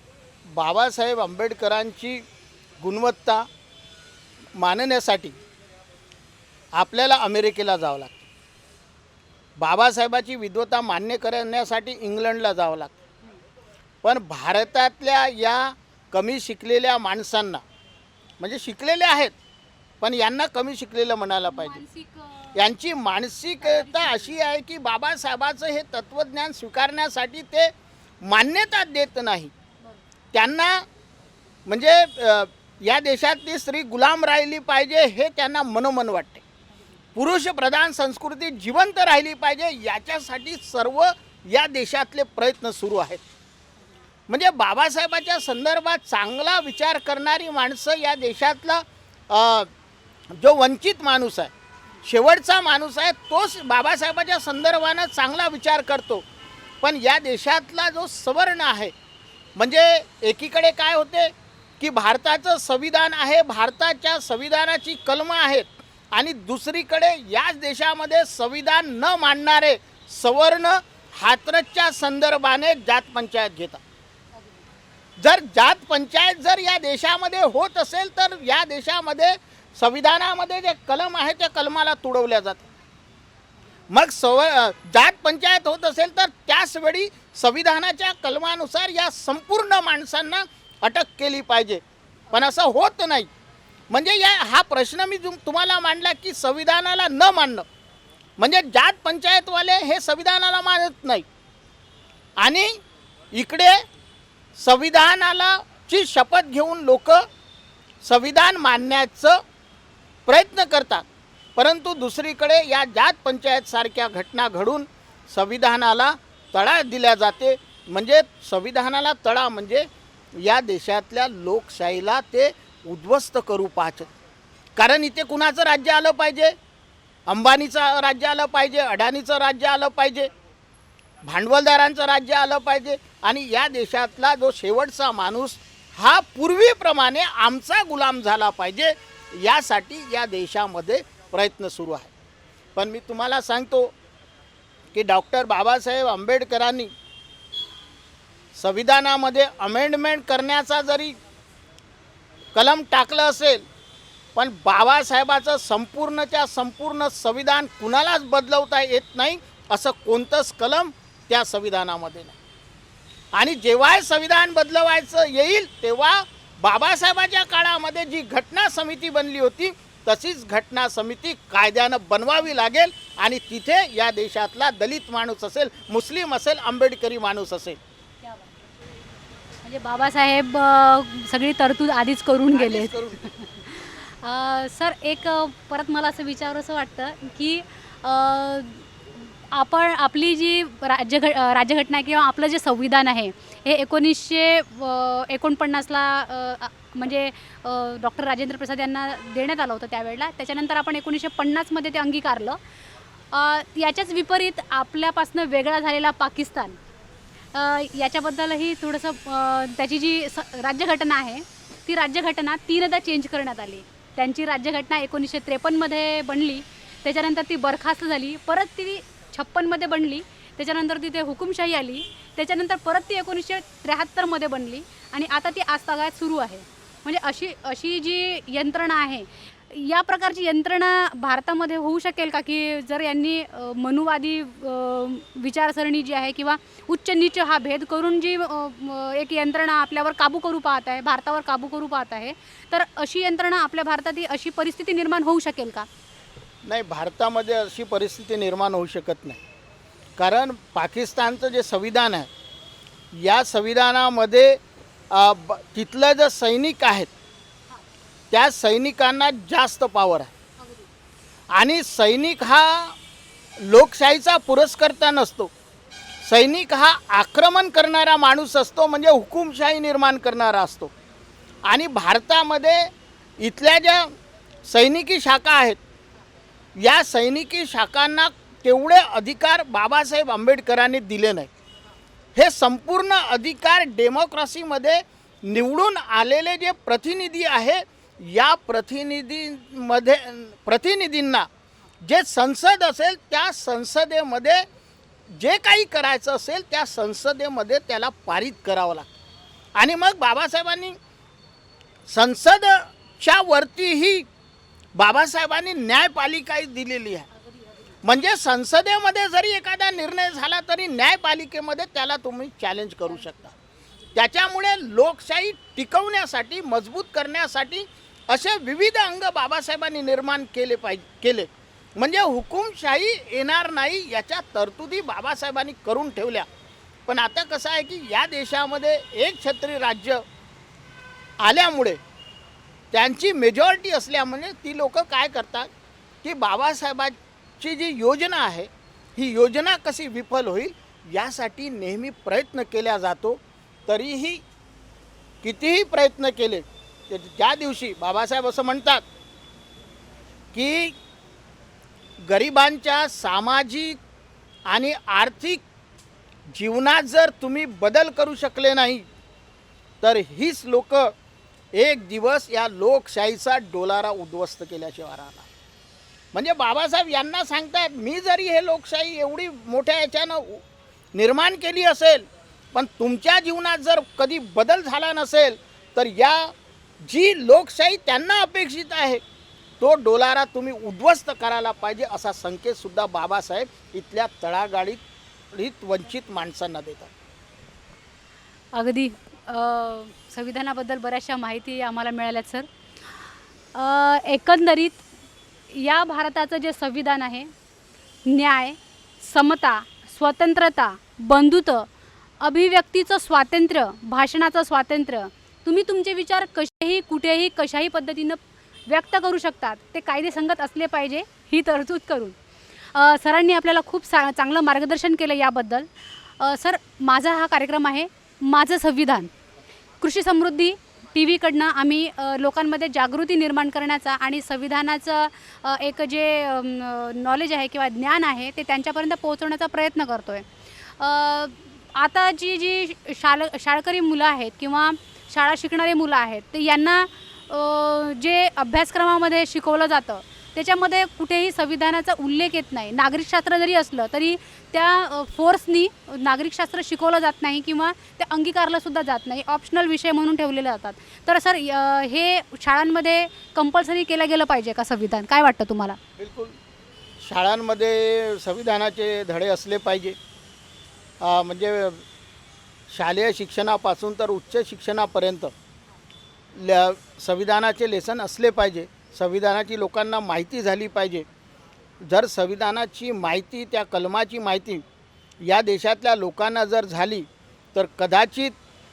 बाबासाहेब आंबेडकरांची गुणवत्ता मानण्यासाठी आपल्याला अमेरिकेला जावं लागतं. बाबासाहेबाची विद्वत्ता मान्य करण्यासाठी इंग्लंडला जावं लागतं. पण भारतातल्या या कमी शिकलेल्या माणसांना, म्हणजे शिकलेले आहेत पण यांना कमी शिकलेलं म्हणायला पाहिजे, यांची मानसिकता अशी आहे की बाबासाहेबाचं हे तत्त्वज्ञान स्वीकारण्यासाठी ते मान्यता देत नाही. त्यांना म्हणजे या देशातली स्त्री गुलाम राहिली पाहिजे हे त्यांना मनोमन वाटते. पुरुष प्रधान संस्कृती जिवंत राहिली पाहिजे याच्यासाठी सर्व या देशातले प्रयत्न सुरू आहेत. म्हणजे बाबासाहेबाच्या संदर्भात चांगला विचार करणारी माणसं या देशातला जो वंचित माणूस आहे, शेवटचा माणूस आहे, तोच बाबासाहेबाच्या संदर्भानं चांगला विचार करतो. पण या देशातला जो सवर्ण आहे, म्हणजे एकीकडे काय होते की भारताचं संविधान आहे, भारताच्या संविधानाची कलमं आहेत, आणि दुसरीकडे याच देशामध्ये संविधान न मानणारे सवर्ण हाथरसच्या संदर्भाने जात पंचायत घेतात. जर जात पंचायत जर या देशामध्ये होत असेल तर या देशामध्ये संविधानामध्ये जे कलम आहे त्या कलमाला तुडवल्या जातं. मग जात पंचायत होत असेल तर त्याच वेळी संविधानाच्या कलमानुसार या संपूर्ण माणसांना अटक केली पाहिजे. पण असं होत नाही. म्हणजे हा प्रश्न मी तुम्हाला मांडला की संविधानाला न मानणं म्हणजे जात पंचायतवाले हे संविधानाला मानत नाही, आणि इकडे संविधानाला ची शपथ घेऊन लोक संविधान मानण्याचं प्रयत्न करतात. परंतु दुसरीकडे या जात पंचायतसारख्या घटना घडून संविधानाला तडा दिल्या जाते. म्हणजे संविधानाला तडा म्हणजे या देशातल्या लोकशाहीला ते उद्ध्वस्त करू पाहतात. कारण इथे कुणाचं राज्य आलं पाहिजे? अंबानीचं राज्य आलं पाहिजे, अडानीचं राज्य आलं पाहिजे, भांडवलदारांचं राज्य आलं पाहिजे, आणि या देशातला जो शेवटचा माणूस हा पूर्वीप्रमाणे आमचा गुलाम झाला पाहिजे यासाठी या देशामध्ये प्रयत्न सुरू आहे. पण मी तुम्हाला सांगतो की डॉक्टर बाबासाहेब आंबेडकरांनी संविधानामध्ये अमेंडमेंट करण्याचा जरी कलम टाकलं असेल, पण बाबासाहेबाचं संपूर्णच्या संपूर्ण संविधान कुणालाच बदलवता येत नाही असं कोणतंच कलम त्या संविधानामध्ये नाही. आणि जेव्हा संविधान बदलवायचं येईल तेव्हा बाबासाहेबाच्या काळामध्ये जी घटना समिती बनली होती तशीच घटना समिती कायद्यानं बनवावी लागेल, आणि तिथे या देशातला दलित माणूस असेल, मुस्लिम असेल, आंबेडकरी माणूस असेल. म्हणजे बाबासाहेब सगळी तरतूद आधीच करून गेले. सर, एक परत मला असं विचारावंसं वाटतं की आपण आपली जी राज्यघटना किंवा आपलं जे संविधान आहे हे 1949ला म्हणजे डॉक्टर राजेंद्र प्रसाद यांना देण्यात आलं होतं त्यावेळेला. त्याच्यानंतर आपण 1950मध्ये ते अंगीकारलं. याच्याच विपरीत आपल्यापासून वेगळा झालेला पाकिस्तान, याच्याबद्दलही थोडंसं त्याची जी राज्यघटना आहे ती राज्यघटना 3दा चेंज करण्यात आली. त्यांची राज्यघटना 1953मध्ये बनली, त्याच्यानंतर ती बरखास्त झाली, परत ती 56मध्ये बनली, त्याच्यानंतर तिथे हुकुमशाही आली, त्याच्यानंतर परत ती 1973मध्ये बनली, आणि आता ती आजतागायत सुरू आहे. म्हणजे अशी जी यंत्रणा आहे, या प्रकारची यंत्रणा भारतामध्ये होऊ शकेल का की जर यांनी मनुवादी विचारसरणी जी आहे किंवा उच्च नीच हा भेद करून जी एक यंत्रणा आपल्यावर काबू करू पाहत आहे, भारतावर काबू करू पाहत आहे, तर अशी यंत्रणा आपल्या भारतात अशी परिस्थिती निर्माण होऊ शकेल का? नाही, भारतामध्ये अशी परिस्थिती निर्माण होऊ शकत नाही. कारण पाकिस्तानचं जे संविधान आहे या संविधानामध्ये तिथलं जे सैनिक आहेत त्या सैनिकांना जास्त पॉवर आहे, आणि सैनिक हा लोकशाहीचा पुरस्कर्ता नसतो. सैनिक हा आक्रमण करणारा माणूस असतो, म्हणजे हुकुमशाही निर्माण करणारा असतो. आणि भारतामध्ये इथल्या ज्या सैनिकी शाखा आहेत या सैनिकी शाखांना तेवढे अधिकार बाबासाहेब आंबेडकरांनी दिले नाही. हे संपूर्ण अधिकार डेमोक्रेसीमध्ये निवडून आलेले जे प्रतिनिधी आहे या प्रतिनिधींना जे संसद असेल त्या संसदेमध्ये जे काही करायचं असेल त्या संसदेमध्ये त्याला पारित करावं लागतं. आणि मग बाबासाहेबांनी संसदच्या वरतीही बाबासाहेबांनी न्यायपालिका दिलेली आहे. म्हणजे संसदेमध्ये जरी एखादा निर्णय झाला तरी न्यायपालिकेमध्ये त्याला तुम्ही चॅलेंज करू शकता. त्याच्यामुळे लोकशाही टिकवण्यासाठी, मजबूत करण्यासाठी असे विविध अंग बाबासाहेबांनी निर्माण केले. म्हणजे हुकुमशाही येणार नाही याच्या तरतुदी बाबासाहेबांनी करून ठेवल्या. पण आता कसं आहे की या देशामध्ये एक छत्री राज्य आल्यामुळे त्यांची मेजॉरिटी असल्यामुळे ती लोक काय करतात की बाबासाहेबांची जी योजना आहे ही योजना कशी विफल होईल यासाठी नेहमी प्रयत्न केला जातो. तरीही कितीही प्रयत्न केले ते त्या दिवशी बाबासाहेब असं म्हणतात की गरिबांच्या सामाजिक आणि आर्थिक जीवनात जर तुम्ही बदल करू शकले नाही तर हीच लोक एक दिवस या लोकशाहीचा डोलारा उद्ध्वस्त केल्याशिवाय राहणार. म्हणजे बाबासाहेब यांना सांगतात मी जरी हे लोकशाही एवढी मोठ्या याच्यानं निर्माण केली असेल पण तुमच्या जीवनात जर कधी बदल झाला नसेल तर या जी लोकशाही त्यांना अपेक्षित आहे तो डोलारा तुम्ही उद्ध्वस्त करायला पाहिजे असा संकेतसुद्धा बाबासाहेब इथल्या तळागाळीत वंचित माणसांना देतात. अगदी संविधानाबद्दल बऱ्याचशा माहिती आम्हाला मिळाल्यात सर. एकंदरीत या भारताचं जे संविधान आहे न्याय, समता, स्वतंत्रता, बंधुत्व, अभिव्यक्तीचं स्वातंत्र्य, भाषणाचं स्वातंत्र्य, तुम्ही तुमचे विचार कसेही कुठेही कशाही पद्धतीनं व्यक्त करू शकतात ते कायदेसंगत असले पाहिजे ही तरतूद करून सरांनी आपल्याला खूप चांगलं मार्गदर्शन केलं याबद्दल. सर माझा हा कार्यक्रम आहे माझं संविधान. कृषी समृद्धी टी व्हीकडनं आम्ही लोकांमध्ये जागृती निर्माण करण्याचा आणि संविधानाचं एक जे नॉलेज आहे किंवा ज्ञान आहे ते त्यांच्यापर्यंत पोहोचवण्याचा प्रयत्न करतो आहे. आता जी शाळकरी मुलं आहेत किंवा शाळा शिकणारी मुलं आहेत ते यांना जे अभ्यासक्रमामध्ये शिकवलं जातं त्याच्यामध्ये कुठेही संविधानाचा उल्लेख येत नाही. नागरिकशास्त्र जरी असलं तरी त्या फोर्सनी नागरिकशास्त्र शिकवलं जात नाही किंवा ते अंगीकारलंसुद्धा जात नाही, ऑप्शनल विषय म्हणून ठेवलेले जातात. तर सर हे शाळांमध्ये कंपल्सरी केलं गेलं पाहिजे का संविधान? काय वाटतं तुम्हाला? बिलकुल शाळांमध्ये संविधानाचे धडे असले पाहिजे. म्हणजे शालेय शिक्षणापासून तर उच्च शिक्षणापर्यंत संविधानाचे लेसन असले पाहिजे. संविधानाची लोकांना माहिती झाली पाहिजे. जर संविधानाची माहिती त्या कलमाची माहिती या देशातल्या लोकांना जर झाली तर कदाचित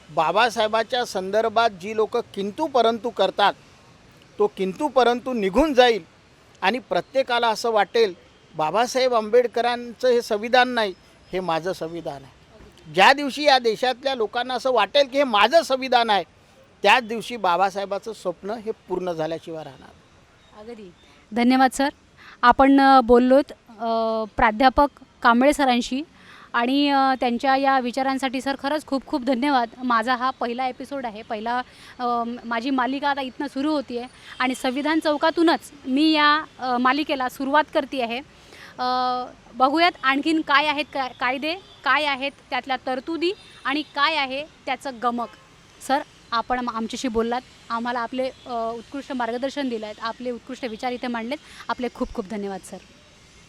बाबासाहेबाच्या संदर्भात जी लोक किंतु परंतु करतात तो किंतु परंतु निघून जाईल आणि प्रत्येकाला असं वाटेल बाबासाहेब आंबेडकरांचं हे संविधान नाही, हे माझं संविधान आहे. ज्या दिवशी या देशातल्या लोकांना असं वाटेल की हे माझं संविधान आहे त्याच दिवशी बाबासाहेबाचं स्वप्न हे पूर्ण झाल्याशिवाय राहणार. अगदी धन्यवाद सर. आपण बोललोत प्राध्यापक कांबळे सरांशी आणि त्यांच्या या विचारांसाठी सर खरंच खूप खूप धन्यवाद. माझा हा पहिला एपिसोड आहे, माझी मालिका आता इथनं सुरू होती आहे आणि संविधान चौकातूनच मी या मालिकेला सुरुवात करते आहे. बघूयात आणखीन काय आहेत कायदे, काय आहेत त्यातल्या तरतुदी आणि काय आहे त्याचं गमक. सर आपण आमच्याशी बोललात, आम्हाला आपले उत्कृष्ट मार्गदर्शन दिलं आहे, आपले उत्कृष्ट विचार इथे मांडलेत. आपले खूप खूप धन्यवाद सर.